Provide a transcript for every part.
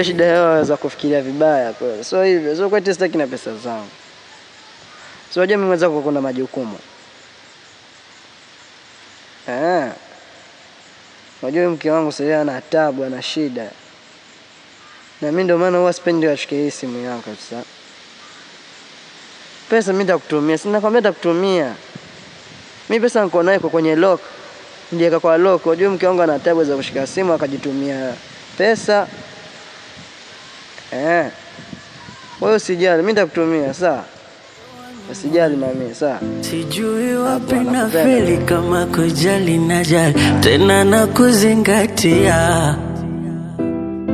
unajua shida yao za kufikiria vibaya kwa. So hivyo, so kwa sitaki na pesa zangu. So unajua mimi mwanzo kuna majukumu. Unajua mke wangu sasa ana taabu, ana shida. Na mimi ndio maana huwa sipendi ashike hii simu yangu kabisa. Pesa mimi nitakutumia, sina kwambia nitakutumia. Mimi pesa niko nayo kwenye lock. Ndiye kwa lock, unajua mke wangu ana taabu za kushika simu akajitumia pesa. Wewe usijali, mimi nitakutumia, sawa? Usijali mami, sawa? Sijui wapi na feli kama kujali na jali tena na kuzingatia.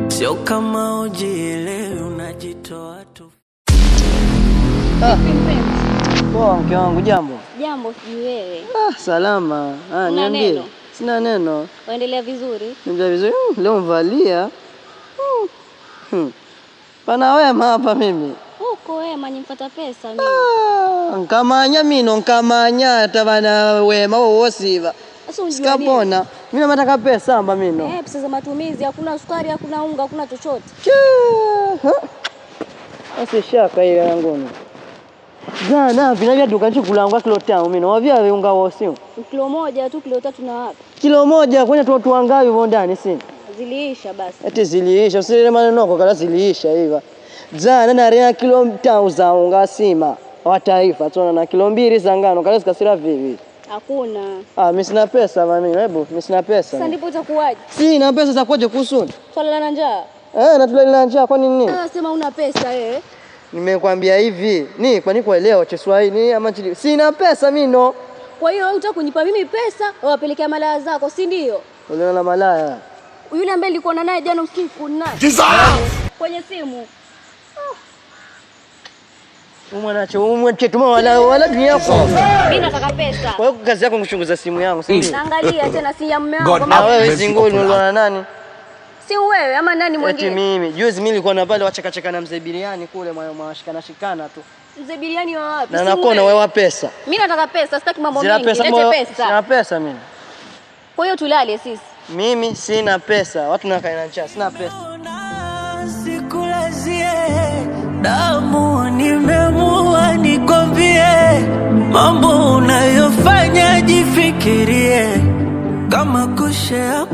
Sio kama ujielewi unajitoa tu. Poa mke wangu, jambo? Jambo, sijui wewe. Salama. Niambie. Sina neno. Waendelea vizuri? Niambia vizuri. Leo mvalia. Pana wema hapa mimi. Huko wema nimpata pesa mimi. Nkamanya mino, nkamanya tabana wema wosiva. Sikapona. Mimi nataka pesa amba mino. Pesa za matumizi, hakuna sukari, hakuna unga, hakuna chochote. Asi shaka ile yangu. Jana vinavya dukani kulangwa kilo 5 mimi. Wavia unga wosio. Kilo moja tu, kilo 3 na wapi? Kilo moja kwani watu wangapi wao ndani sina? Ziliisha basi. Eti ziliisha, usile maneno kwa kala ziliisha hiva. Jana na rea kilo 5 za unga sima wa taifa, tuna na kilo 2 za ngano, kala zikasira vipi? Hakuna. Mimi sina pesa mami, hebu mimi sina pesa. Sasa ndipo utakuwaje? Sina pesa za kuja kusudi. Swala la njaa. Na tulala njaa kwa nini? Sema una pesa Nimekwambia hivi, kwani kuelewa Kiswahili ama chili? Sina pesa mimi no. Kwa hiyo unataka kunipa mimi pesa, wapelekea malaya zako, si ndio? Uliona na malaya. Yule ambaye nilikuwa naye jana usiku naye. Kwenye simu. Umwanacho wala dunia yako. Mimi nataka pesa. Kwa hiyo kazi yako kuchunguza simu yangu, si ndio? Naangalia tena si ya mume wangu. Na wewe zinguni uliona nani? Si wewe ama nani mwingine? Eti mimi. Juzi mimi nilikuwa na pale wacheka na mzee Biliani kule mwashikana tu. Mzee Biliani wa wapi? Na nakuona wewe wa pesa. Mimi nataka pesa, sitaki mambo mengi. Lete pesa. Sina pesa mimi. Kwa hiyo tulale sisi. Mimi sina pesa. Watu nakaa na njaa, sina pesa. Sikulazie damu nimemua nikwambie, mambo unayofanya jifikirie, kama kushare